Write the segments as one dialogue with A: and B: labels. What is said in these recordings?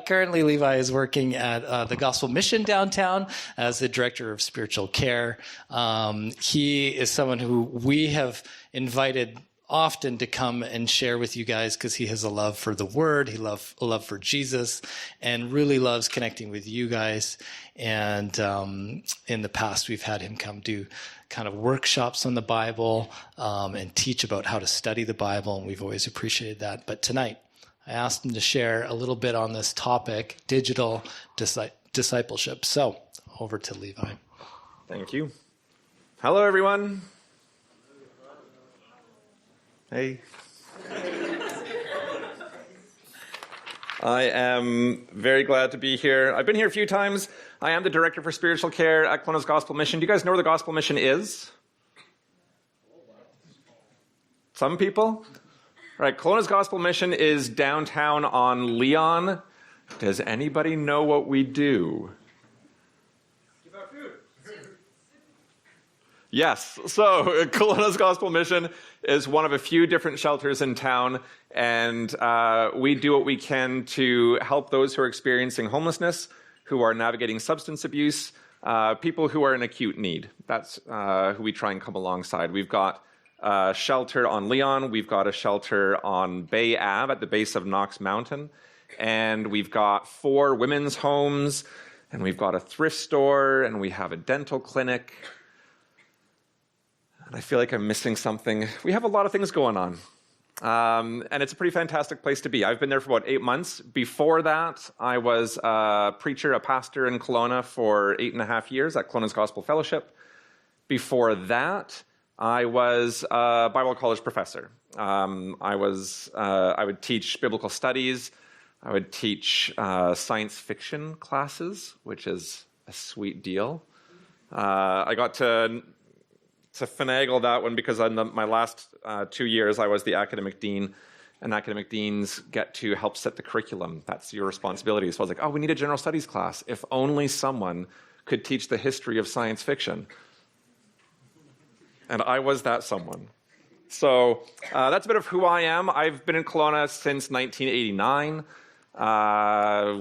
A: Currently, Levi is working at the Gospel Mission downtown as the director of spiritual care. He is someone who we have invited often to come and share with you guys because he has a love for the Word, a love for Jesus, and really loves connecting with you guys. And in the past, we've had him come do kind of workshops on the Bible and teach about how to study the Bible, and we've always appreciated that. But tonight, I asked him to share a little bit on this topic, digital discipleship. So, over to Levi.
B: Thank you. Hello, everyone. Hey. I am very glad to be here. I've been here a few times. I am the director for spiritual care at Kelowna's Gospel Mission. Do you guys know where the Gospel Mission is? Some people? All right, Kelowna's Gospel Mission is downtown on Leon. Does anybody know what we do?
C: Give out food.
B: Yes. So Kelowna's Gospel Mission is one of a few different shelters in town, and we do what we can to help those who are experiencing homelessness, who are navigating substance abuse, people who are in acute need. That's who we try and come alongside. We've got a shelter on Leon. We've got a shelter on Bay Ave at the base of Knox Mountain. And we've got 4 women's homes, and we've got a thrift store, and we have a dental clinic. And I feel like I'm missing something. We have a lot of things going on. And it's a pretty fantastic place to be. I've been there for about 8 months. Before that, I was a preacher, a pastor in Kelowna for 8.5 years at Kelowna's Gospel Fellowship. Before that, I was a Bible college professor. I would teach biblical studies. I would teach science fiction classes, which is a sweet deal. I got to finagle that one because on my last 2 years, I was the academic dean, and academic deans get to help set the curriculum. That's your responsibility. So I was like, oh, we need a general studies class. If only someone could teach the history of science fiction. And I was that someone. So that's a bit of who I am. I've been in Kelowna since 1989.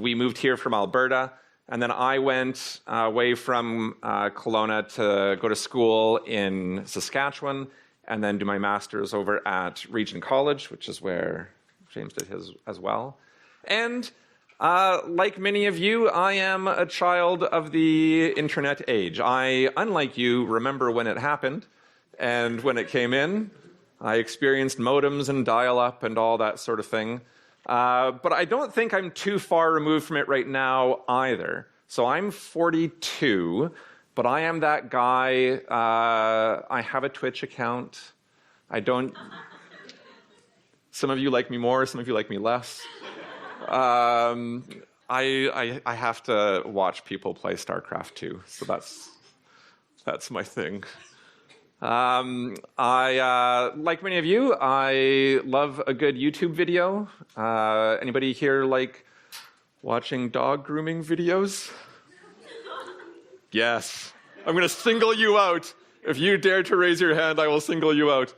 B: We moved here from Alberta. And then I went away from Kelowna to go to school in Saskatchewan and then do my master's over at Regent College, which is where James did his as well. And like many of you, I am a child of the internet age. I, unlike you, remember when it happened and when it came in. I experienced modems and dial-up and all that sort of thing. But I don't think I'm too far removed from it right now either. So I'm 42, but I am that guy. I have a Twitch account. Some of you like me more, some of you like me less. I have to watch people play StarCraft 2, so that's my thing. Like many of you, I love a good YouTube video. Anybody here like watching dog grooming videos? Yes. I'm going to single you out. If you dare to raise your hand, I will single you out.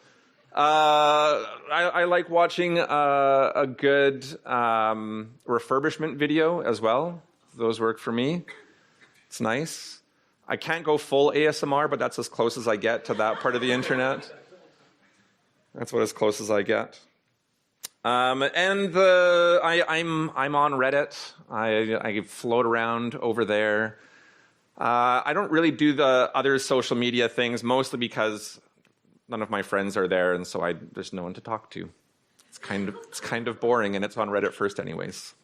B: I like watching a good refurbishment video as well. Those work for me. It's nice. I can't go full ASMR, but that's as close as I get to that part of the internet. That's as close as I get. I'm on Reddit. I float around over there. I don't really do the other social media things, mostly because none of my friends are there, and so there's no one to talk to. It's kind of boring, and it's on Reddit first, anyways.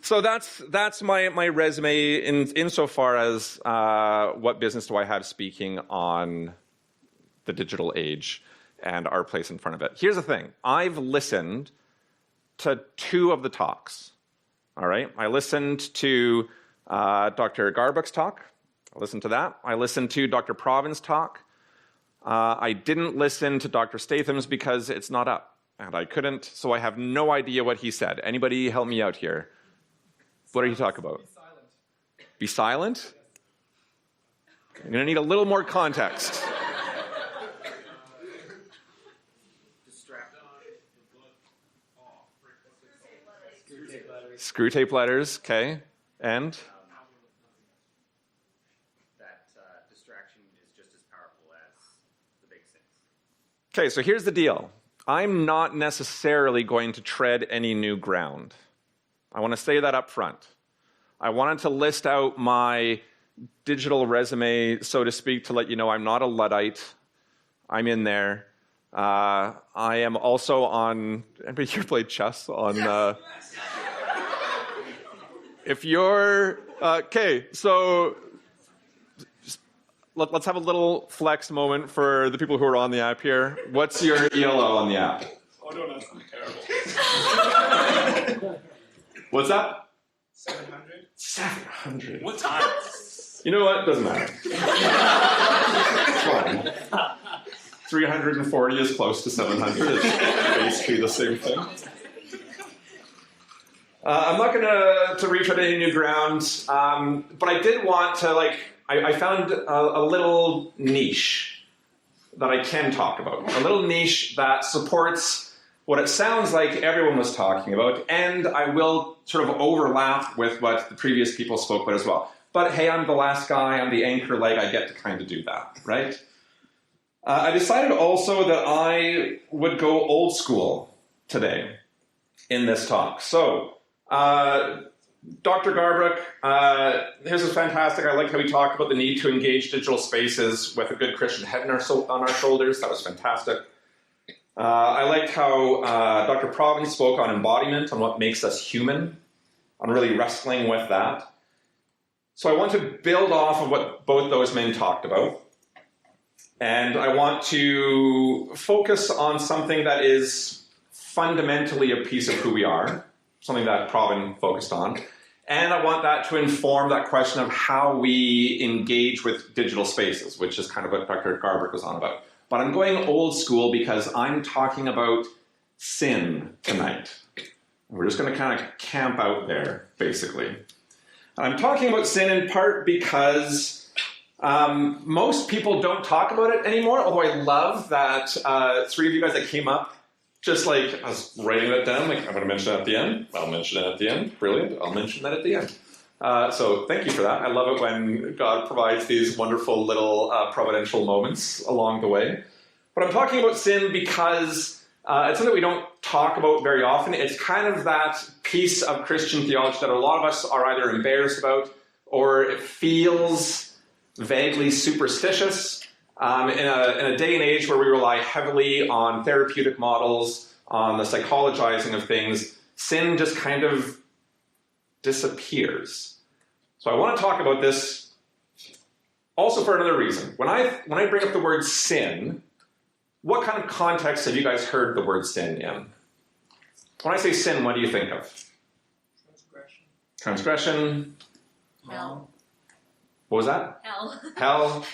B: So that's my resume insofar as what business do I have speaking on the digital age and our place in front of it. Here's the thing. I've listened to 2 of the talks. All right? I listened to Dr. Garbuck's talk. I listened to that. I listened to Dr. Provin's talk. I didn't listen to Dr. Statham's because it's not up, and I couldn't, so I have no idea what he said. Anybody help me out here? What did he talk about? Be silent? I'm going to need a little more context. Screw tape letters, okay. And?
C: That distraction is just as powerful as the big sins.
B: Okay, so here's the deal. I'm not necessarily going to tread any new ground. I want to say that up front. I wanted to list out my digital resume, so to speak, to let you know I'm not a Luddite. I'm in there. I am also on, anybody here played chess? If you're, okay, so let's have a little flex moment for the people who are on the app here. What's your ELO on the app?
C: Oh, don't ask me. Terrible.
B: What's that?
C: 700.
B: 700.
C: What time?
B: You know what? Doesn't matter. It's fine. 340 is close to 700. It's basically the same thing. I'm not going to retread any new ground, but I did want to, I found a little niche that I can talk about. A little niche that supports what it sounds like everyone was talking about, and I will sort of overlap with what the previous people spoke about as well. But hey, I'm the last guy, I'm the anchor leg, I get to kind of do that, right? I decided also that I would go old school today in this talk. So, Dr. Garbrook, his is fantastic. I liked how he talked about the need to engage digital spaces with a good Christian head on our shoulders. That was fantastic. I liked how Dr. Providence spoke on embodiment, on what makes us human, on really wrestling with that. So I want to build off of what both those men talked about. And I want to focus on something that is fundamentally a piece of who we are, something that Provin focused on. And I want that to inform that question of how we engage with digital spaces, which is kind of what Dr. Garbrook was on about. But I'm going old school because I'm talking about sin tonight. We're just going to kind of camp out there, basically. I'm talking about sin in part because most people don't talk about it anymore, although I love that three of you guys that came up, just like, I was writing that down, like, I'm going to mention that at the end. I'll mention it at the end. Brilliant. I'll mention that at the end. So thank you for that. I love it when God provides these wonderful little providential moments along the way. But I'm talking about sin because it's something we don't talk about very often. It's kind of that piece of Christian theology that a lot of us are either embarrassed about or it feels vaguely superstitious. In a day and age where we rely heavily on therapeutic models, on the psychologizing of things, sin just kind of disappears. So I want to talk about this also for another reason. When I bring up the word sin, what kind of context have you guys heard the word sin in? When I say sin, what do you think of?
C: Transgression.
B: Transgression.
D: Hell.
B: What was that?
D: Hell.
B: Hell.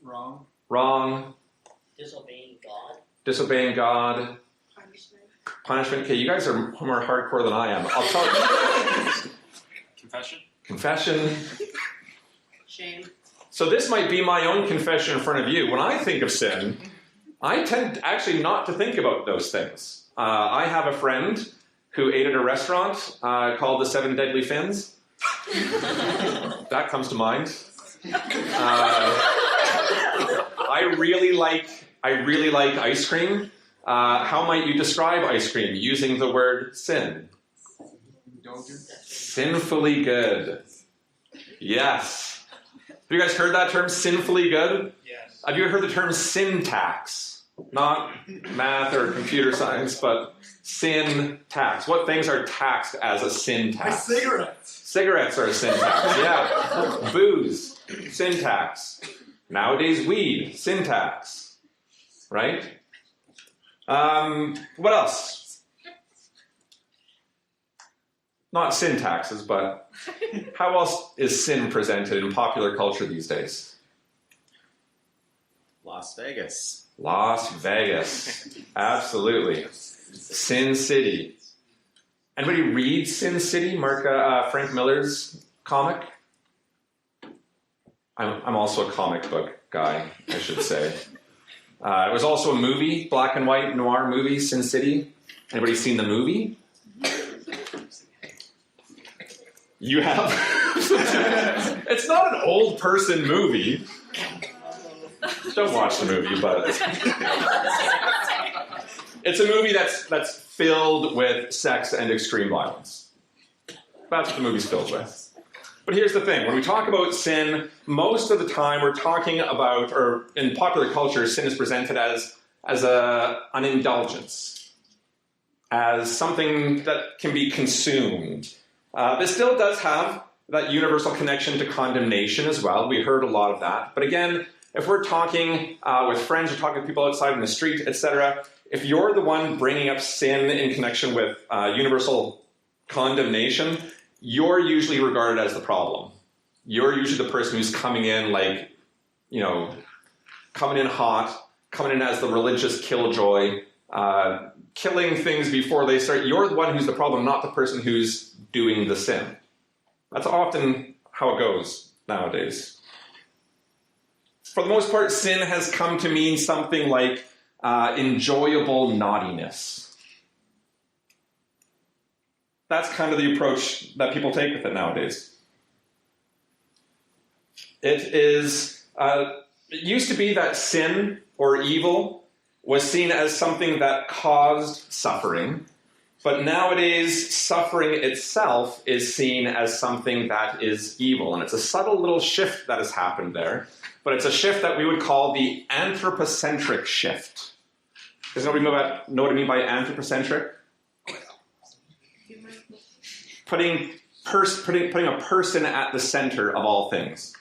C: Wrong.
B: Wrong.
D: Disobeying God.
B: Disobeying God.
D: Punishment.
B: Punishment. Okay, you guys are more hardcore than I am. I'll tell you.
C: Confession.
B: Confession.
D: Shame.
B: So this might be my own confession in front of you. When I think of sin, I tend actually not to think about those things. I have a friend who ate at a restaurant called the Seven Deadly Fins. That comes to mind. I really like ice cream. How might you describe ice cream using the word sin? Sinfully good. Yes. Have you guys heard that term, sinfully good?
C: Yes.
B: Have you ever heard the term syntax? Not math or computer science, but sin tax. What things are taxed as a sin tax?
C: Cigarettes.
B: Cigarettes are a sin tax, yeah. Booze, sin tax. Nowadays, weed, sin tax. Right? What else? Not sin taxes, but how else is sin presented in popular culture these days?
E: Las Vegas.
B: Las Vegas. Absolutely. Sin City. Anybody read Sin City, Frank Miller's comic? I'm also a comic book guy, I should say. It was also a movie, black and white noir movie, Sin City. Anybody seen the movie? You have. It's not an old person movie. Don't watch the movie, but it's a movie that's filled with sex and extreme violence. That's what the movie's filled with. But here's the thing. When we talk about sin, most of the time we're talking about, or in popular culture, sin is presented as an indulgence, as something that can be consumed. This still does have that universal connection to condemnation as well. We heard a lot of that. But again, if we're talking with friends or talking to people outside in the street, etc., if you're the one bringing up sin in connection with universal condemnation, you're usually regarded as the problem. You're usually the person who's coming in like, coming in hot, coming in as the religious killjoy, killing things before they start. You're the one who's the problem, not the person who's doing the sin. That's often how it goes nowadays. For the most part, sin has come to mean something like enjoyable naughtiness. That's kind of the approach that people take with it nowadays. It used to be that sin or evil was seen as something that caused suffering, but nowadays suffering itself is seen as something that is evil. And it's a subtle little shift that has happened there, but it's a shift that we would call the anthropocentric shift. Does nobody know what I mean by anthropocentric? Putting a person at the center of all things.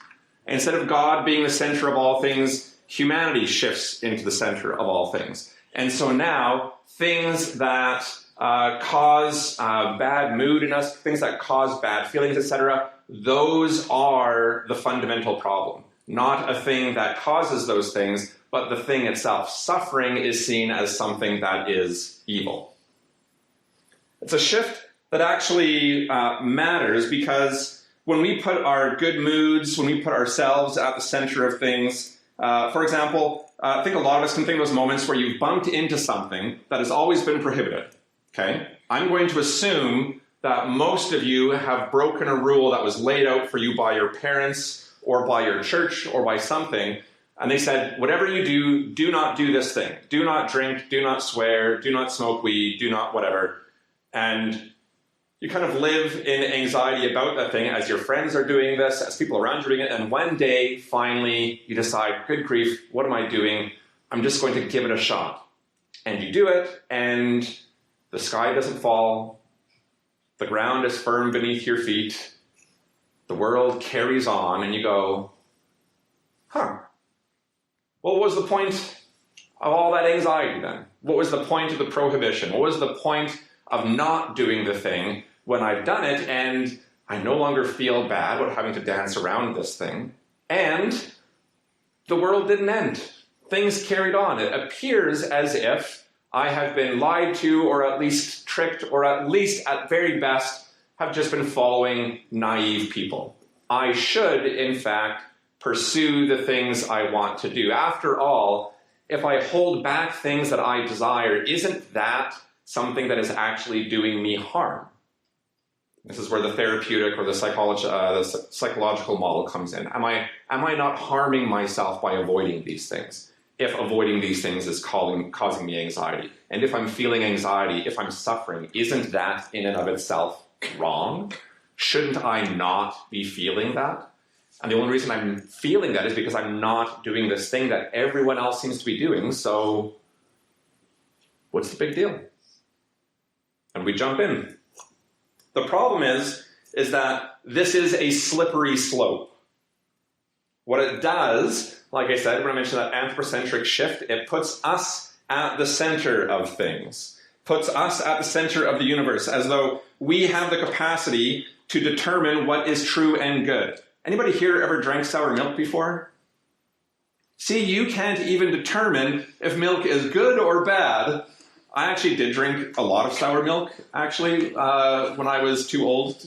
B: Instead of God being the center of all things, humanity shifts into the center of all things. And so now, things that cause bad mood in us, things that cause bad feelings, etc., those are the fundamental problem. Not a thing that causes those things, but the thing itself. Suffering is seen as something that is evil. It's a shift that actually matters, because when we put our good moods, when we put ourselves at the center of things, for example, I think a lot of us can think of those moments where you've bumped into something that has always been prohibited. Okay? I'm going to assume that most of you have broken a rule that was laid out for you by your parents or by your church or by something, and they said, whatever you do, do not do this thing. Do not drink, do not swear, do not smoke weed, do not whatever. And you kind of live in anxiety about that thing as your friends are doing this, as people around you are doing it, and one day, finally, you decide, good grief, what am I doing? I'm just going to give it a shot. And you do it, and the sky doesn't fall, the ground is firm beneath your feet, the world carries on, and you go, well, what was the point of all that anxiety then? What was the point of the prohibition? What was the point of not doing the thing when I've done it and I no longer feel bad about having to dance around this thing? And the world didn't end. Things carried on. It appears as if I have been lied to, or at least tricked, or at least at very best have just been following naive people. I should, in fact, pursue the things I want to do. After all, if I hold back things that I desire, isn't that something that is actually doing me harm? This is where the therapeutic or the psychological model comes in. Am I not harming myself by avoiding these things? If avoiding these things is causing me anxiety, and if I'm feeling anxiety, if I'm suffering, isn't that in and of itself wrong? Shouldn't I not be feeling that? And the only reason I'm feeling that is because I'm not doing this thing that everyone else seems to be doing, so what's the big deal? And we jump in. The problem is that this is a slippery slope. What it does, like I said, when I mentioned that anthropocentric shift, it puts us at the center of things, puts us at the center of the universe, as though we have the capacity to determine what is true and good. Anybody here ever drank sour milk before? See, you can't even determine if milk is good or bad. I actually did drink a lot of sour milk, actually, when I was too old.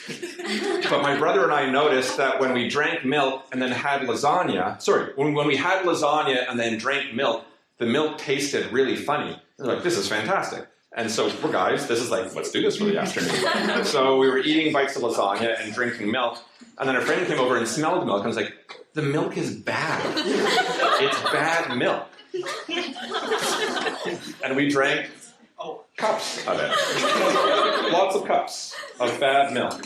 B: But my brother and I noticed that when we drank milk and then had lasagna, when we had lasagna and then drank milk, the milk tasted really funny. We're like, this is fantastic. And so we're guys, this is like, let's do this for the afternoon. So we were eating bites of lasagna and drinking milk. And then a friend came over and smelled the milk and was like, the milk is bad. It's bad milk. And we drank cups of it. Lots of cups of bad milk.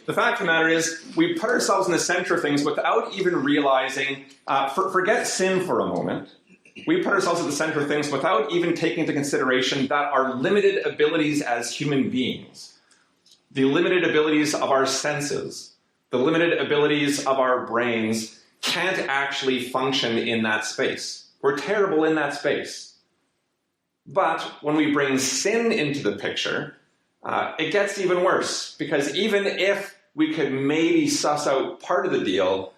B: The fact of the matter is, we put ourselves in the center of things without even realizing, forget sin for a moment. We put ourselves at the center of things without even taking into consideration that our limited abilities as human beings, the limited abilities of our senses, the limited abilities of our brains can't actually function in that space. We're terrible in that space. But when we bring sin into the picture, it gets even worse, because even if we could maybe suss out part of the deal,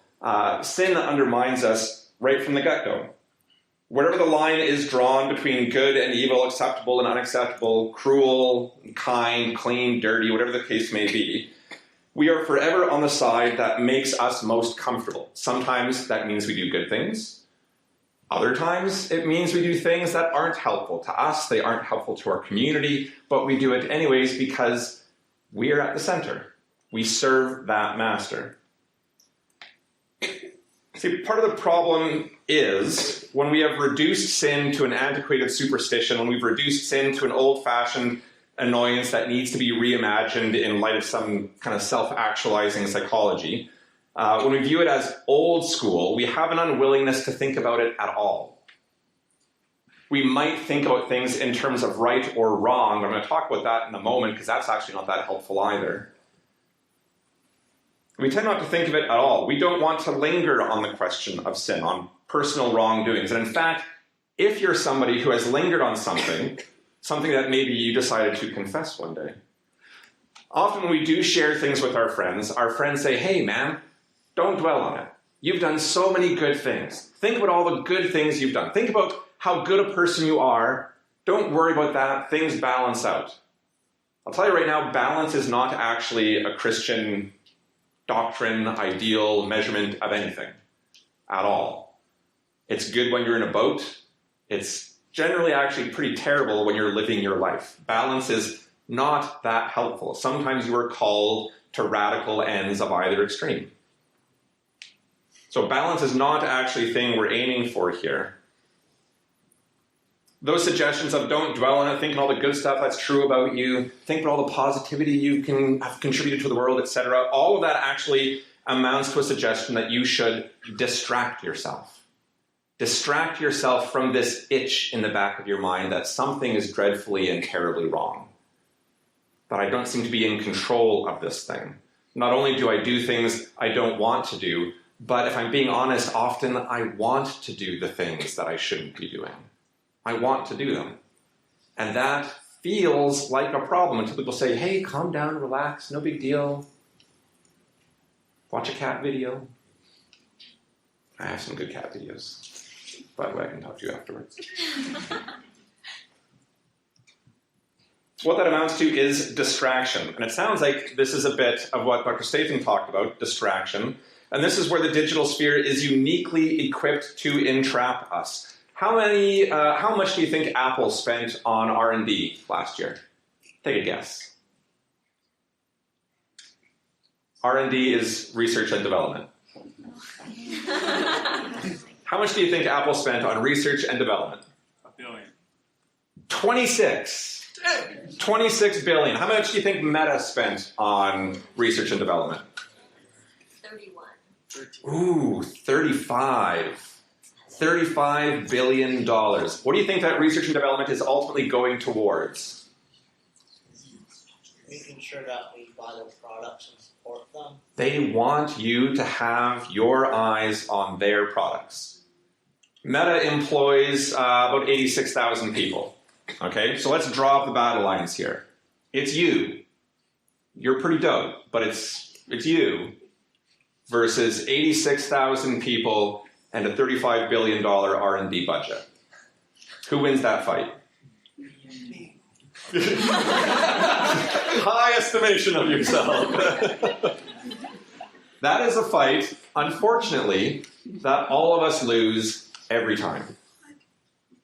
B: sin undermines us right from the get-go. Wherever the line is drawn between good and evil, acceptable and unacceptable, cruel, kind, clean, dirty, whatever the case may be, we are forever on the side that makes us most comfortable. Sometimes that means we do good things. Other times it means we do things that aren't helpful to us, they aren't helpful to our community, but we do it anyways because we are at the center. We serve that master. See, part of the problem is when we have reduced sin to an antiquated superstition, when we've reduced sin to an old-fashioned annoyance that needs to be reimagined in light of some kind of self-actualizing psychology, when we view it as old school, we have an unwillingness to think about it at all. We might think about things in terms of right or wrong. I'm going to talk about that in a moment because that's actually not that helpful either. We tend not to think of it at all. We don't want to linger on the question of sin, on personal wrongdoings. And in fact, if you're somebody who has lingered on something that maybe you decided to confess one day, often when we do share things with our friends say, hey man, don't dwell on it. You've done so many good things. Think about all the good things you've done. Think about how good a person you are. Don't worry about that. Things balance out. I'll tell you right now, balance is not actually a Christian doctrine, ideal, measurement of anything at all. It's good when you're in a boat. It's generally actually pretty terrible when you're living your life. Balance is not that helpful. Sometimes you are called to radical ends of either extreme. So balance is not actually a thing we're aiming for here. Those suggestions of don't dwell on it, think on all the good stuff that's true about you, think about all the positivity you can have contributed to the world, etc. All of that actually amounts to a suggestion that you should distract yourself. Distract yourself from this itch in the back of your mind that something is dreadfully and terribly wrong. That I don't seem to be in control of this thing. Not only do I do things I don't want to do, but if I'm being honest, often I want to do the things that I shouldn't be doing. I want to do them. And that feels like a problem until people say, hey, calm down, relax, no big deal. Watch a cat video. I have some good cat videos. By the way, I can talk to you afterwards. What that amounts to is distraction. And it sounds like this is a bit of what Dr. Statham talked about, distraction. And this is where the digital sphere is uniquely equipped to entrap us. How much do you think Apple spent on R&D last year? Take a guess. R&D is research and development. How much do you think Apple spent on research and development?
C: $1 billion.
B: 26 billion. How much do you think Meta spent on research and development?
D: 31.
B: Ooh, 35. $35 billion. What do you think that research and development is ultimately going towards?
D: Making sure that we buy those products and support them.
B: They want you to have your eyes on their products. Meta employs about 86,000 people. Okay, so let's draw up the battle lines here. It's you. You're pretty dope, but it's you versus 86,000 people and a $35 billion R&D budget. Who wins that fight? High estimation of yourself. That is a fight, unfortunately, that all of us lose every time.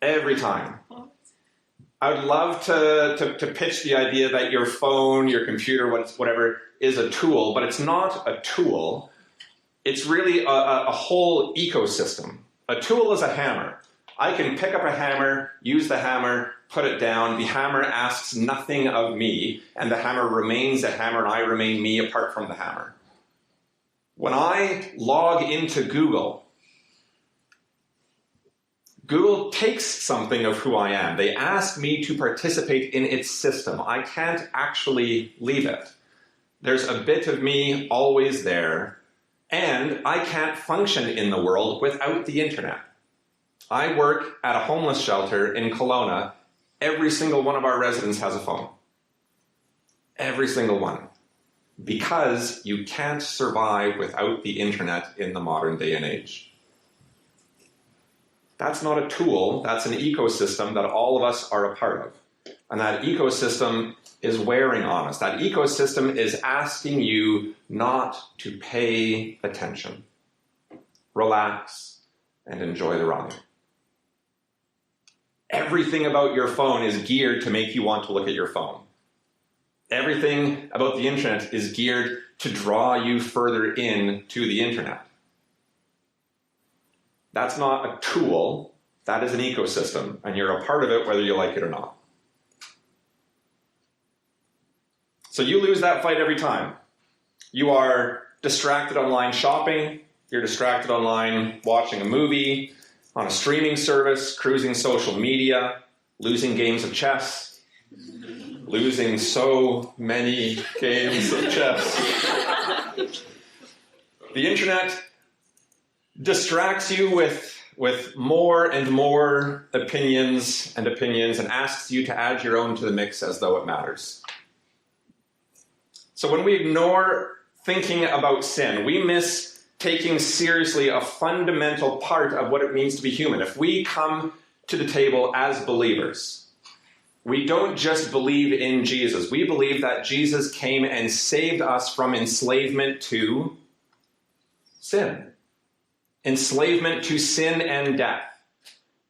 B: Every time. I would love to pitch the idea that your phone, your computer, whatever, is a tool, but it's not a tool. It's really a whole ecosystem. A tool is a hammer. I can pick up a hammer, use the hammer, put it down. The hammer asks nothing of me, and the hammer remains a hammer, and I remain me apart from the hammer. When I log into Google, Google takes something of who I am. They ask me to participate in its system. I can't actually leave it. There's a bit of me always there, and I can't function in the world without the internet. I work at a homeless shelter in Kelowna. Every single one of our residents has a phone. Every single one. Because you can't survive without the internet in the modern day and age. That's not a tool, that's an ecosystem that all of us are a part of. And that ecosystem is wearing on us. That ecosystem is asking you not to pay attention. Relax and enjoy the ride. Everything about your phone is geared to make you want to look at your phone. Everything about the internet is geared to draw you further in to the internet. That's not a tool, that is an ecosystem, and you're a part of it whether you like it or not. So you lose that fight every time. You are distracted online shopping, you're distracted online watching a movie, on a streaming service, cruising social media, losing games of chess, losing so many games of chess. The internet distracts you with more and more opinions and asks you to add your own to the mix as though it matters. So when we ignore thinking about sin, we miss taking seriously a fundamental part of what it means to be human. If we come to the table as believers, we don't just believe in Jesus. We believe that Jesus came and saved us from enslavement to sin. Enslavement to sin and death.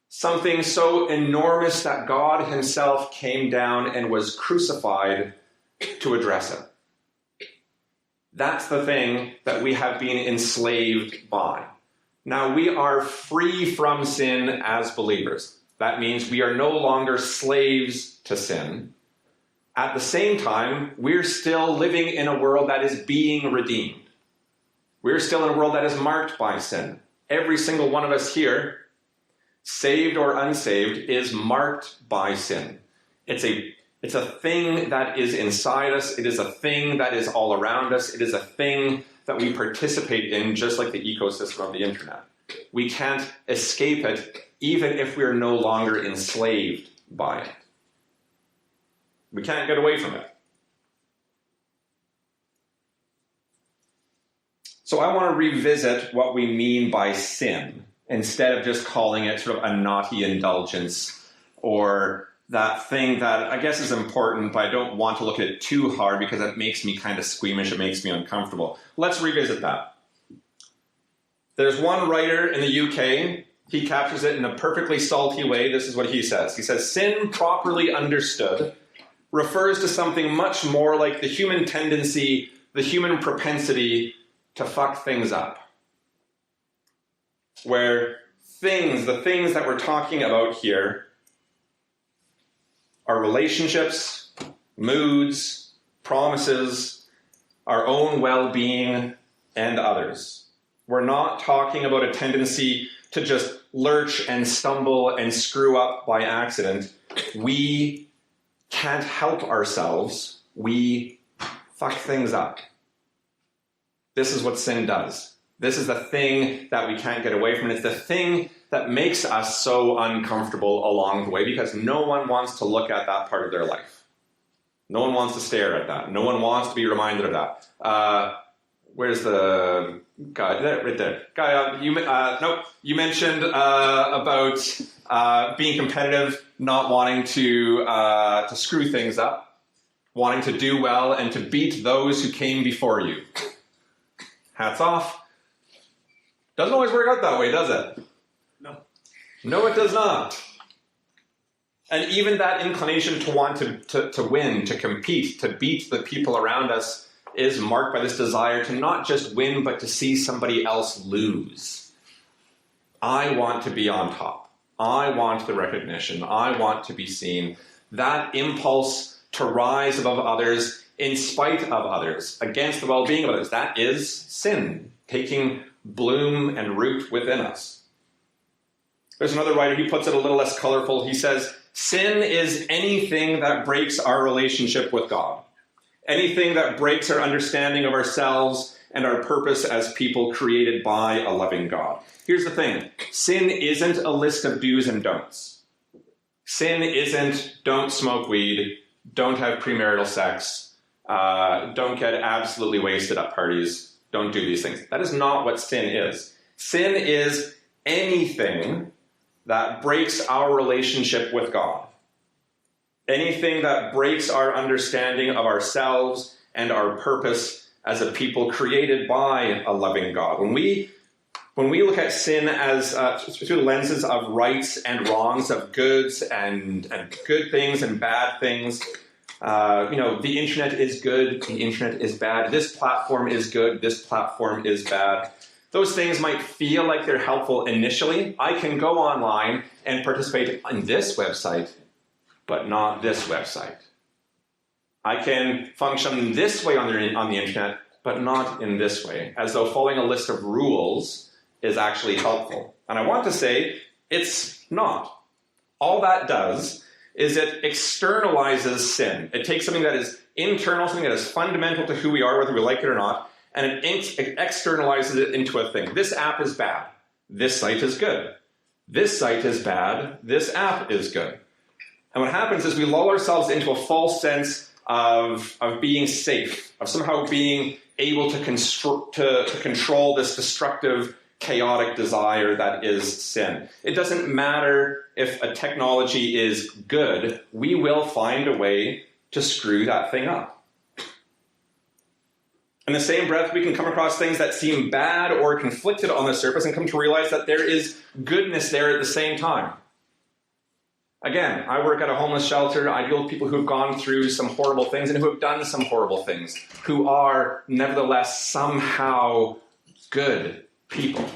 B: Something so enormous that God himself came down and was crucified to address it. That's the thing that we have been enslaved by. Now we are free from sin as believers. That means we are no longer slaves to sin. At the same time, we're still living in a world that is being redeemed. We're still in a world that is marked by sin. Every single one of us here, saved or unsaved, is marked by sin. It's a thing that is inside us. It is a thing that is all around us. It is a thing that we participate in, just like the ecosystem of the internet. We can't escape it, even if we're no longer enslaved by it. We can't get away from it. So I want to revisit what we mean by sin, instead of just calling it sort of a naughty indulgence, or that thing that I guess is important, but I don't want to look at it too hard because it makes me kind of squeamish, it makes me uncomfortable. Let's revisit that. There's one writer in the UK, he captures it in a perfectly salty way. This is what he says. He says, sin properly understood refers to something much more like the human tendency, the human propensity to fuck things up. Where the things that we're talking about here are relationships, moods, promises, our own well-being, and others. We're not talking about a tendency to just lurch and stumble and screw up by accident. We can't help ourselves. We fuck things up. This is what sin does. This is the thing that we can't get away from. And it's the thing that makes us so uncomfortable along the way, because no one wants to look at that part of their life. No one wants to stare at that. No one wants to be reminded of that. Where's the guy? There, right there. Guy, you mentioned about being competitive, not wanting to screw things up, wanting to do well and to beat those who came before you. Hats off. Doesn't always work out that way, does it?
C: No.
B: No, it does not. And even that inclination to want to win, to compete, to beat the people around us is marked by this desire to not just win, but to see somebody else lose. I want to be on top. I want the recognition. I want to be seen. That impulse to rise above others, in spite of others, against the well-being of others, that is sin, taking bloom and root within us. There's another writer, he puts it a little less colorful. He says, sin is anything that breaks our relationship with God. Anything that breaks our understanding of ourselves and our purpose as people created by a loving God. Here's the thing. Sin isn't a list of do's and don'ts. Sin isn't don't smoke weed, don't have premarital sex, don't get absolutely wasted at parties, don't do these things. That is not what sin is. Sin is anything that breaks our relationship with God. Anything that breaks our understanding of ourselves and our purpose as a people created by a loving God. When we look at sin as through the lenses of rights and wrongs, of goods and good things and bad things, the internet is good, the internet is bad, this platform is good, this platform is bad. Those things might feel like they're helpful initially. I can go online and participate in this website, but not this website. I can function this way on the internet, but not in this way, as though following a list of rules is actually helpful. And I want to say it's not. All that does is it externalizes sin. It takes something that is internal, something that is fundamental to who we are, whether we like it or not, and it externalizes it into a thing. This app is bad. This site is good. This site is bad. This app is good. And what happens is we lull ourselves into a false sense of being safe, of somehow being able to control this destructive, chaotic desire that is sin. It doesn't matter if a technology is good, we will find a way to screw that thing up. In the same breath, we can come across things that seem bad or conflicted on the surface and come to realize that there is goodness there at the same time. Again, I work at a homeless shelter. I deal with people who have gone through some horrible things and who have done some horrible things, who are nevertheless somehow good people.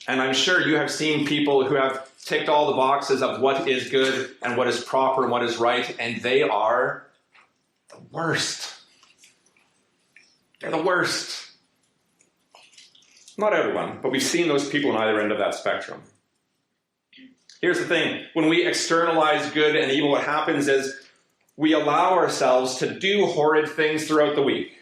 B: And I'm sure you have seen people who have ticked all the boxes of what is good and what is proper and what is right, and they are the worst. They're the worst. Not everyone, but we've seen those people on either end of that spectrum. Here's the thing. When we externalize good and evil, what happens is we allow ourselves to do horrid things throughout the week.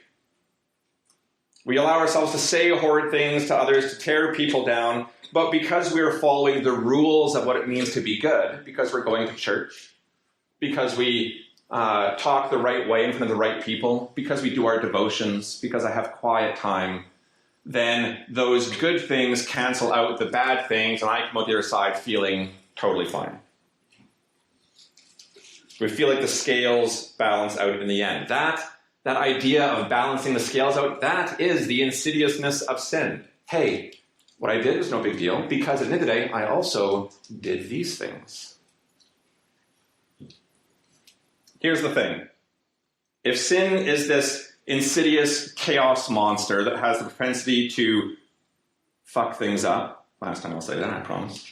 B: We allow ourselves to say horrid things to others, to tear people down, but because we are following the rules of what it means to be good, because we're going to church, because we talk the right way in front of the right people, because we do our devotions, because I have quiet time, then those good things cancel out the bad things, and I come out the other side feeling totally fine. We feel like the scales balance out in the end. That idea of balancing the scales out, that is the insidiousness of sin. Hey, what I did was no big deal, because at the end of the day, I also did these things. Here's the thing. If sin is this insidious chaos monster that has the propensity to fuck things up, last time I'll say that, I promise.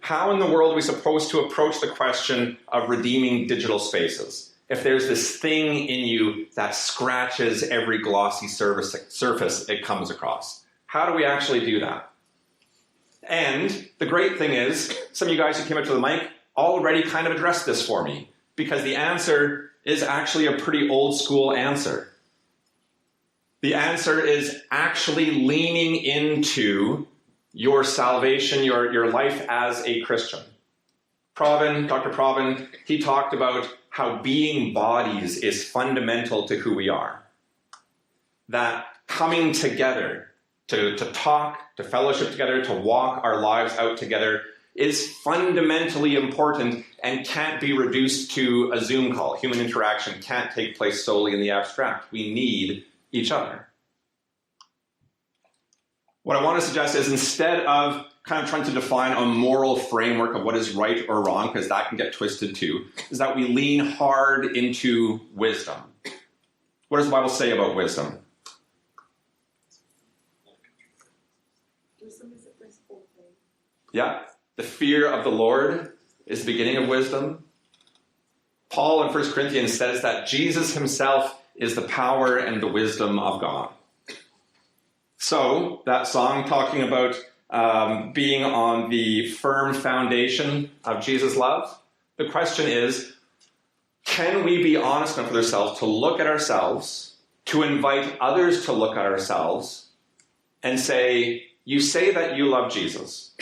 B: How in the world are we supposed to approach the question of redeeming digital spaces? If there's this thing in you that scratches every glossy surface it comes across. How do we actually do that? And the great thing is, some of you guys who came up to the mic already kind of addressed this for me, because the answer is actually a pretty old school answer. The answer is actually leaning into your salvation, your life as a Christian. Dr. Proven, he talked about how being bodies is fundamental to who we are. That coming together to talk, to fellowship together, to walk our lives out together is fundamentally important and can't be reduced to a Zoom call. Human interaction can't take place solely in the abstract. We need each other. What I want to suggest is instead of kind of trying to define a moral framework of what is right or wrong, because that can get twisted too, is that we lean hard into wisdom. What does the Bible say about wisdom?
E: Wisdom is a principal thing.
B: Yeah, the fear of the Lord is the beginning of wisdom. Paul in 1 Corinthians says that Jesus himself is the power and the wisdom of God. So, that song talking about being on the firm foundation of Jesus' love, the question is, can we be honest enough with ourselves to look at ourselves, to invite others to look at ourselves, and say, you say that you love Jesus.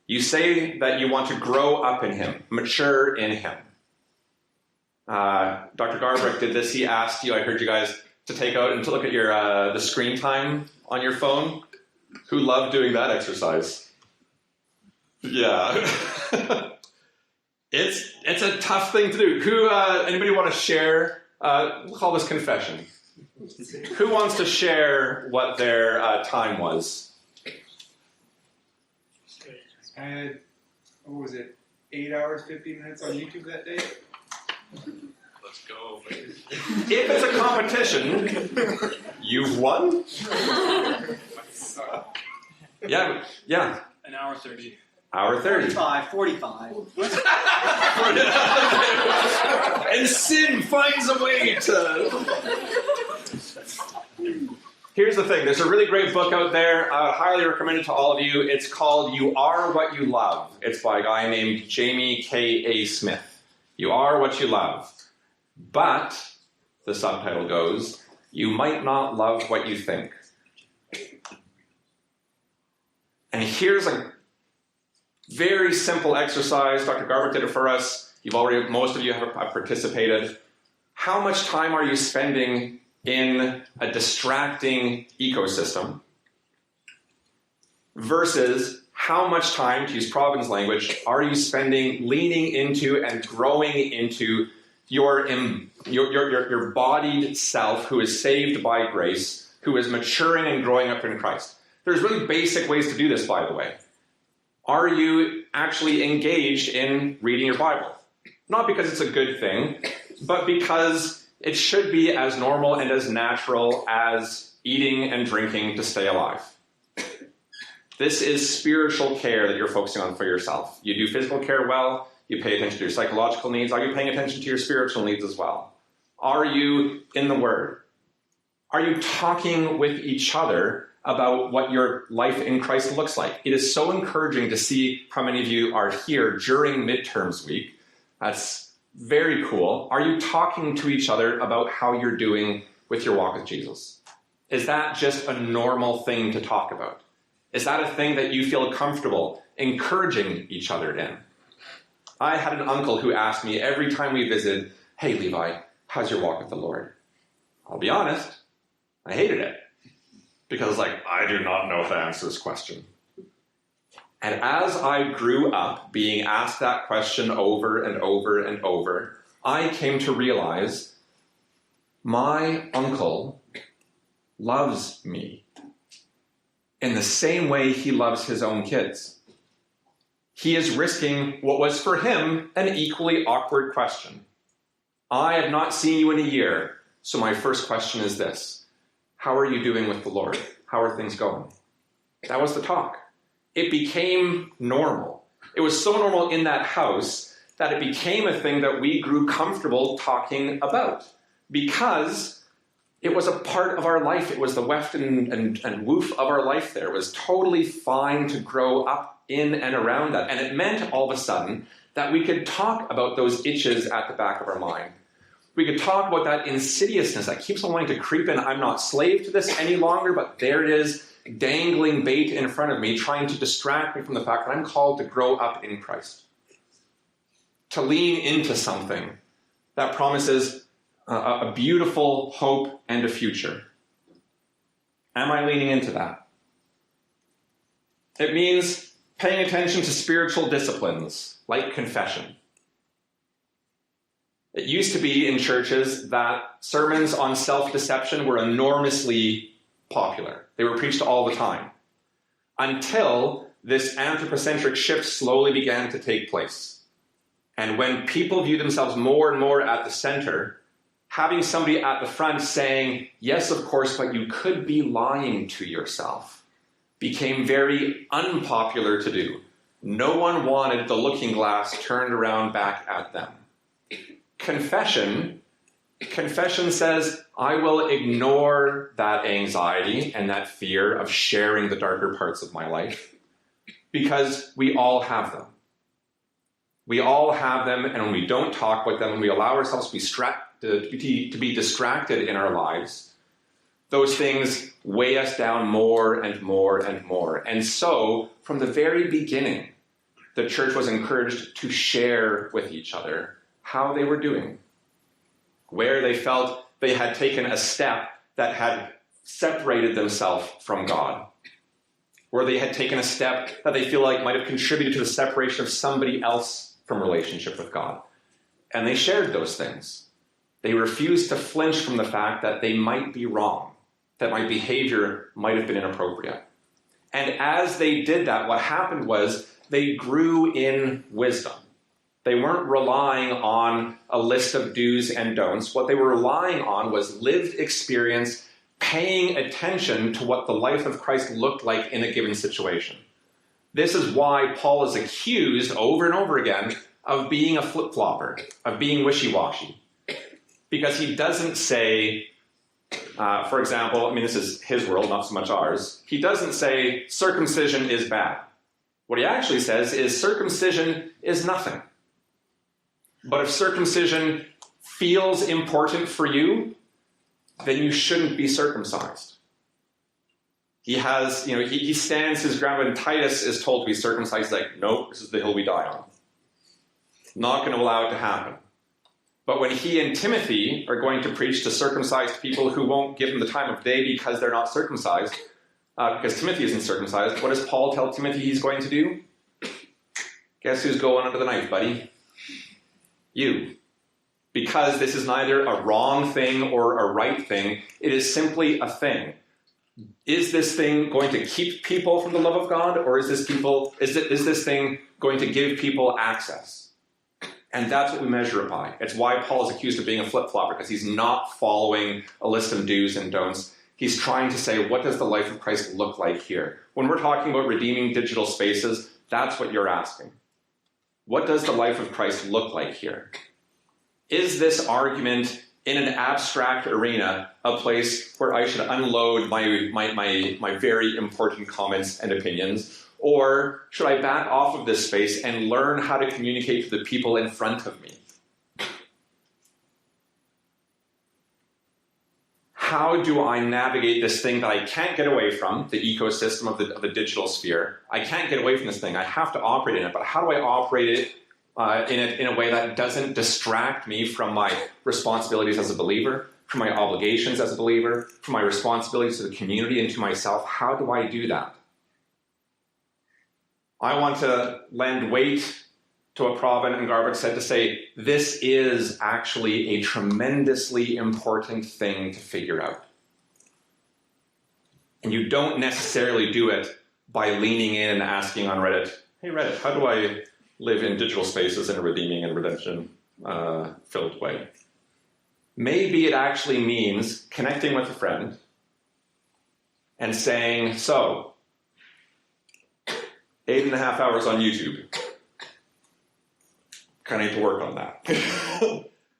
B: You say that you want to grow up in him, mature in him. Dr. Garbrick did this. He asked you, I heard you guys, to take out and to look at your the screen time on your phone. Who loved doing that exercise? Yeah. It's a tough thing to do. Who anybody want to share? We'll call this confession. Who wants to share what their time was?
F: I had, what was it, 8 hours, 15 minutes on YouTube that day?
C: Let's go, baby.
B: If it's a competition, you've won? Yeah.
C: An hour 30.
B: Hour 30.
G: 45.
B: And sin finds a way to... Here's the thing. There's a really great book out there. I highly recommend it to all of you. It's called You Are What You Love. It's by a guy named Jamie K.A. Smith. You are what you love. But, the subtitle goes, you might not love what you think. And here's a very simple exercise. Dr. Garber did it for us. Most of you have participated. How much time are you spending in a distracting ecosystem versus how much time, to use Providence language, are you spending leaning into and growing into your bodied self who is saved by grace, who is maturing and growing up in Christ? There's really basic ways to do this, by the way. Are you actually engaged in reading your Bible? Not because it's a good thing, but because it should be as normal and as natural as eating and drinking to stay alive. This is spiritual care that you're focusing on for yourself. You do physical care well, you pay attention to your psychological needs. Are you paying attention to your spiritual needs as well? Are you in the Word? Are you talking with each other about what your life in Christ looks like? It is so encouraging to see how many of you are here during midterms week. That's very cool. Are you talking to each other about how you're doing with your walk with Jesus? Is that just a normal thing to talk about? Is that a thing that you feel comfortable encouraging each other in? I had an uncle who asked me every time we visited, hey, Levi, how's your walk with the Lord? I'll be honest, I hated it. Because I do not know the answer to this question. And as I grew up being asked that question over and over and over, I came to realize my uncle loves me in the same way he loves his own kids. He is risking what was for him an equally awkward question. I have not seen you in a year, so my first question is this. How are you doing with the Lord? How are things going? That was the talk. It became normal. It was so normal in that house that it became a thing that we grew comfortable talking about because it was a part of our life. It was the weft and woof of our life there. It was totally fine to grow up in and around that. And it meant all of a sudden that we could talk about those itches at the back of our mind. We could talk about that insidiousness that keeps on wanting to creep in. I'm not slave to this any longer, but there it is, dangling bait in front of me, trying to distract me from the fact that I'm called to grow up in Christ. To lean into something that promises a beautiful hope and a future. Am I leaning into that? It means paying attention to spiritual disciplines, like confession. It used to be in churches that sermons on self-deception were enormously popular. They were preached all the time. Until this anthropocentric shift slowly began to take place. And when people viewed themselves more and more at the center, having somebody at the front saying, yes, of course, but you could be lying to yourself, became very unpopular to do. No one wanted the looking glass turned around back at them. Confession says, I will ignore that anxiety and that fear of sharing the darker parts of my life, because we all have them. We all have them, and when we don't talk about them, when we allow ourselves to be distracted in our lives, those things weigh us down more and more and more. And so, from the very beginning, the church was encouraged to share with each other how they were doing, where they felt they had taken a step that had separated themselves from God, where they had taken a step that they feel like might have contributed to the separation of somebody else from relationship with God. And they shared those things. They refused to flinch from the fact that they might be wrong, that my behavior might have been inappropriate. And as they did that, what happened was they grew in wisdom. They weren't relying on a list of do's and don'ts. What they were relying on was lived experience, paying attention to what the life of Christ looked like in a given situation. This is why Paul is accused over and over again of being a flip-flopper, of being wishy-washy. Because he doesn't say, for example, this is his world, not so much ours. He doesn't say circumcision is bad. What he actually says is circumcision is nothing. But if circumcision feels important for you, then you shouldn't be circumcised. He stands his ground when Titus is told to be circumcised. He's like, nope, this is the hill we die on. Not going to allow it to happen. But when he and Timothy are going to preach to circumcised people who won't give them the time of day because they're not circumcised, because Timothy isn't circumcised, what does Paul tell Timothy he's going to do? Guess who's going under the knife, buddy? You. Because this is neither a wrong thing or a right thing, it is simply a thing. Is this thing going to keep people from the love of God, or is this thing going to give people access? And that's what we measure it by. It's why Paul is accused of being a flip-flopper, because he's not following a list of do's and don'ts. He's trying to say, what does the life of Christ look like here? When we're talking about redeeming digital spaces, that's what you're asking. What does the life of Christ look like here? Is this argument in an abstract arena a place where I should unload my very important comments and opinions? Or should I back off of this space and learn how to communicate to the people in front of me? How do I navigate this thing that I can't get away from, the ecosystem of the digital sphere? I can't get away from this thing. I have to operate in it. But how do I operate it in a way that doesn't distract me from my responsibilities as a believer, from my obligations as a believer, from my responsibilities to the community and to myself? How do I do that? I want to lend weight to what Pravin and Garbuck said, to say this is actually a tremendously important thing to figure out. And you don't necessarily do it by leaning in and asking on Reddit, hey Reddit, how do I live in digital spaces in a redeeming and redemption-filled way? Maybe it actually means connecting with a friend and saying, so, 8.5 hours on YouTube. Kind of need to work on that.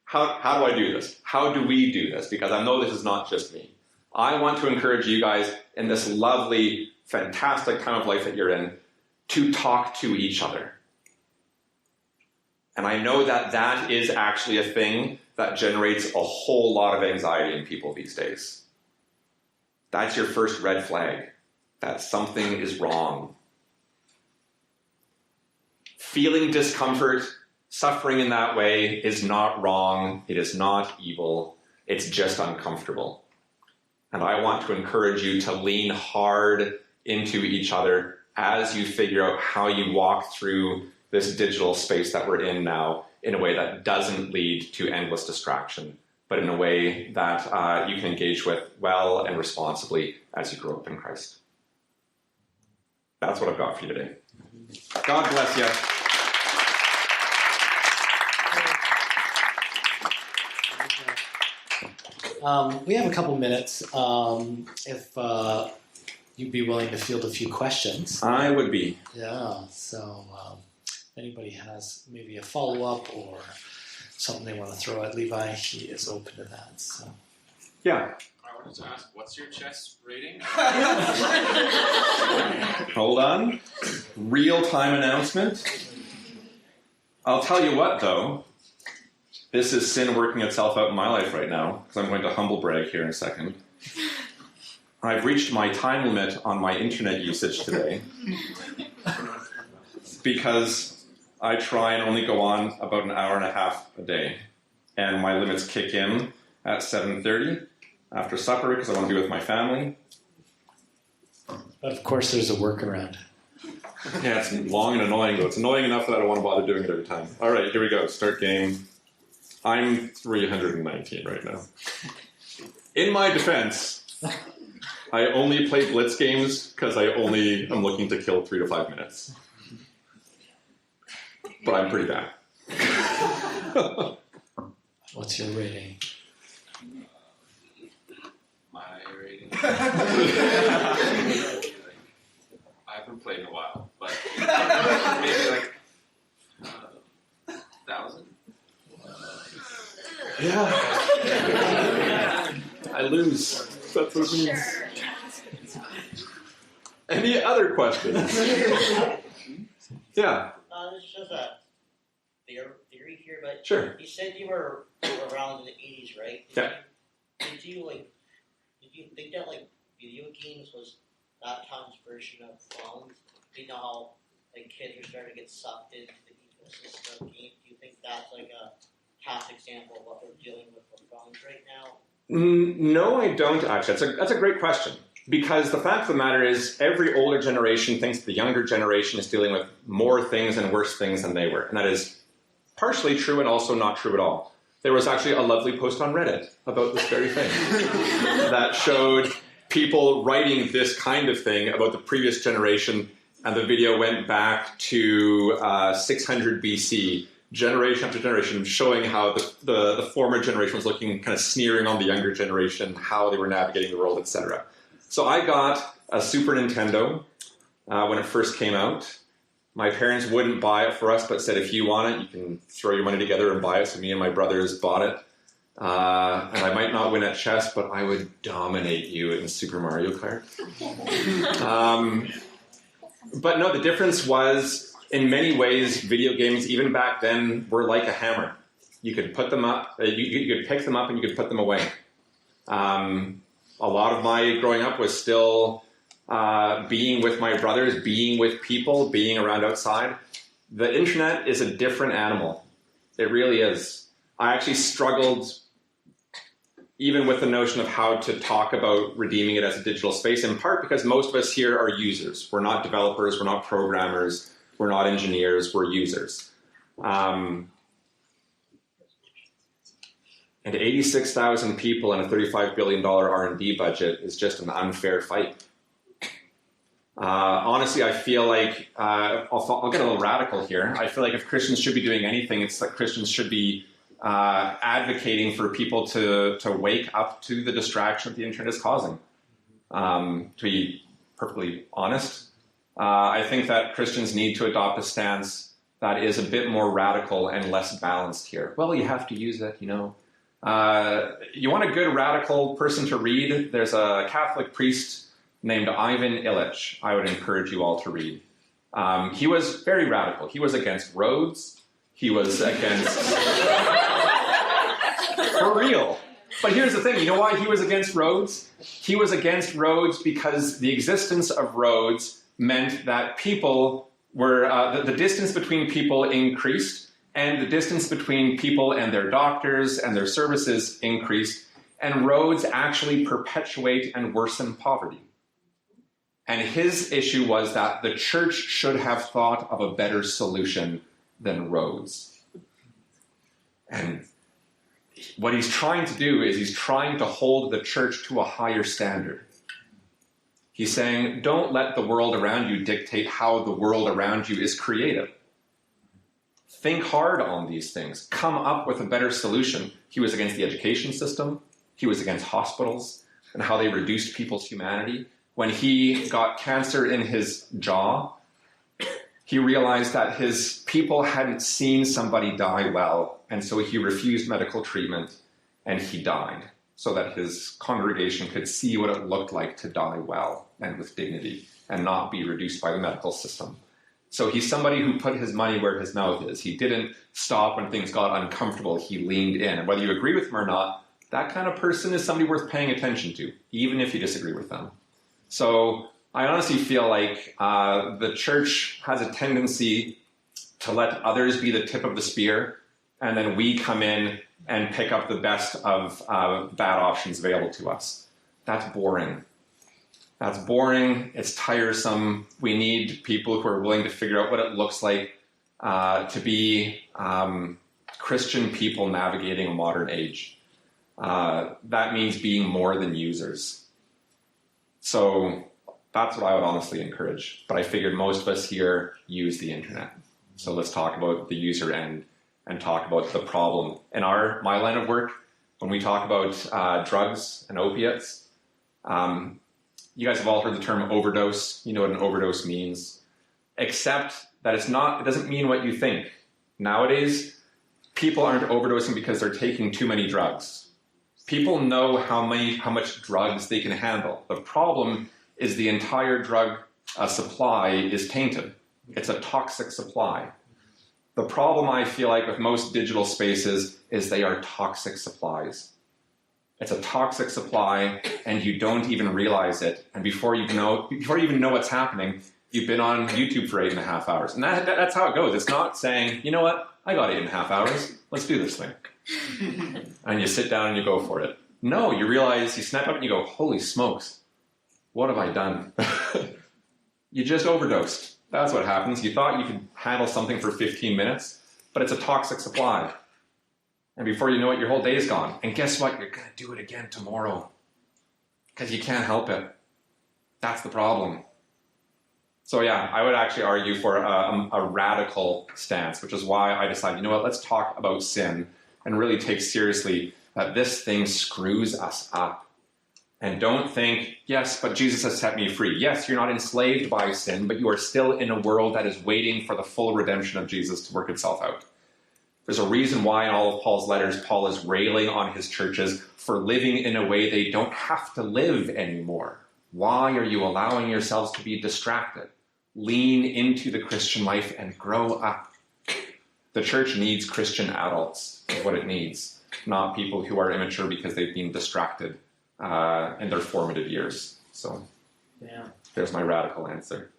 B: How do I do this? How do we do this? Because I know this is not just me. I want to encourage you guys in this lovely, fantastic time of life that you're in to talk to each other. And I know that that is actually a thing that generates a whole lot of anxiety in people these days. That's your first red flag, that something is wrong. Feeling discomfort, suffering in that way is not wrong. It is not evil. It's just uncomfortable. And I want to encourage you to lean hard into each other as you figure out how you walk through this digital space that we're in now in a way that doesn't lead to endless distraction, but in a way that you can engage with well and responsibly as you grow up in Christ. That's what I've got for you today. God bless you.
A: We have a couple minutes. If you'd be willing to field a few questions.
B: I would be.
A: Yeah, so if anybody has maybe a follow-up or something they want to throw at Levi, he is open to that. So.
B: Yeah.
C: I wanted to ask, what's your chess rating?
B: Hold on. Real-time announcement. I'll tell you what, though. This is sin working itself out in my life right now, because I'm going to humble brag here in a second. I've reached my time limit on my internet usage today because I try and only go on about an hour and a half a day. And my limits kick in at 7:30 after supper because I want to be with my family.
A: But of course there's a workaround.
B: Yeah, it's long and annoying, though. It's annoying enough that I don't want to bother doing it every time. All right, here we go. Start game. I'm 319 right now. In my defense, I only play blitz games because I only am looking to kill 3 to 5 minutes. But I'm pretty bad.
A: What's your rating?
C: My rating. I haven't played in a while, but maybe like 1,000.
B: Yeah. I lose. That's what it means. Any other questions? Yeah.
D: It's just a theory here, but
B: Sure.
D: you said you were around in the 80s, right?
B: Yeah.
D: Did you think that like video games was that time's version of phones? You know how like kids were starting to get sucked into the ecosystem of games? Do you think that's like a past example of what we're dealing with phones right now?
B: No, I don't actually. That's a great question. Because the fact of the matter is, every older generation thinks the younger generation is dealing with more things and worse things than they were. And that is partially true and also not true at all. There was actually a lovely post on Reddit about this very thing that showed people writing this kind of thing about the previous generation, and the video went back to 600 BC, generation after generation, showing how the former generation was looking, kind of sneering on the younger generation, how they were navigating the world, etc. So I got a Super Nintendo when it first came out. My parents wouldn't buy it for us, but said, if you want it, you can throw your money together and buy it. So me and my brothers bought it. And I might not win at chess, but I would dominate you in Super Mario Kart. But no, the difference was, in many ways, video games, even back then, were like a hammer. You could put them up, you could pick them up and you could put them away. A lot of my growing up was still being with my brothers, being with people, being around outside. The internet is a different animal. It really is. I actually struggled even with the notion of how to talk about redeeming it as a digital space, in part because most of us here are users. We're not developers, we're not programmers, we're not engineers, we're users. And 86,000 people and a $35 billion R&D budget is just an unfair fight. Honestly, I feel like, I'll get a little radical here. I feel like if Christians should be doing anything, it's that Christians should be advocating for people to wake up to the distraction that the internet is causing. To be perfectly honest, I think that Christians need to adopt a stance that is a bit more radical and less balanced here. Well, you have to use it, you know. You want a good radical person to read? There's a Catholic priest named Ivan Illich I would encourage you all to read. He was very radical. He was against roads. He was against... For real. But here's the thing. You know why he was against roads? He was against roads because the existence of roads meant that people were... the distance between people increased, and the distance between people and their doctors and their services increased, and roads actually perpetuate and worsen poverty. And his issue was that the church should have thought of a better solution than roads. And what he's trying to do is he's trying to hold the church to a higher standard. He's saying, don't let the world around you dictate how the world around you is created. Think hard on these things. Come up with a better solution. He was against the education system. He was against hospitals and how they reduced people's humanity. When he got cancer in his jaw, he realized that his people hadn't seen somebody die well, and so he refused medical treatment, and he died, so that his congregation could see what it looked like to die well and with dignity and not be reduced by the medical system. So he's somebody who put his money where his mouth is. He didn't stop when things got uncomfortable. He leaned in. And whether you agree with him or not, that kind of person is somebody worth paying attention to, even if you disagree with them. So I honestly feel like the church has a tendency to let others be the tip of the spear, and then we come in and pick up the best of bad options available to us. That's boring. That's boring. It's tiresome. We need people who are willing to figure out what it looks like to be Christian people navigating a modern age. That means being more than users. So that's what I would honestly encourage. But I figured most of us here use the internet. So let's talk about the user end and talk about the problem. In my line of work, when we talk about drugs and opiates, you guys have all heard the term overdose. You know what an overdose means. Except that it doesn't mean what you think. Nowadays, people aren't overdosing because they're taking too many drugs. People know how much drugs they can handle. The problem is the entire drug supply is tainted. It's a toxic supply. The problem I feel like with most digital spaces is they are toxic supplies. It's a toxic supply, and you don't even realize it. And before you even know what's happening, you've been on YouTube for 8.5 hours. And that's how it goes. It's not saying, you know what, I got 8.5 hours. Let's do this thing. And you sit down and you go for it. No, you realize, you snap up and you go, holy smokes, what have I done? You just overdosed. That's what happens. You thought you could handle something for 15 minutes, but it's a toxic supply. And before you know it, your whole day is gone. And guess what? You're going to do it again tomorrow because you can't help it. That's the problem. So yeah, I would actually argue for a radical stance, which is why I decided, you know what, let's talk about sin and really take seriously that this thing screws us up. And don't think, yes, but Jesus has set me free. Yes, you're not enslaved by sin, but you are still in a world that is waiting for the full redemption of Jesus to work itself out. There's a reason why in all of Paul's letters, Paul is railing on his churches for living in a way they don't have to live anymore. Why are you allowing yourselves to be distracted? Lean into the Christian life and grow up. The church needs Christian adults, is what it needs, not people who are immature because they've been distracted in their formative years. So there's my radical answer.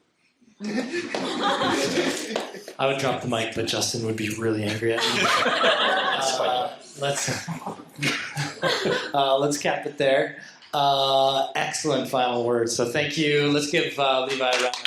A: I would drop the mic, but Justin would be really angry at me. Let's cap it there. Excellent final words. So thank you. Let's give Levi a round of applause.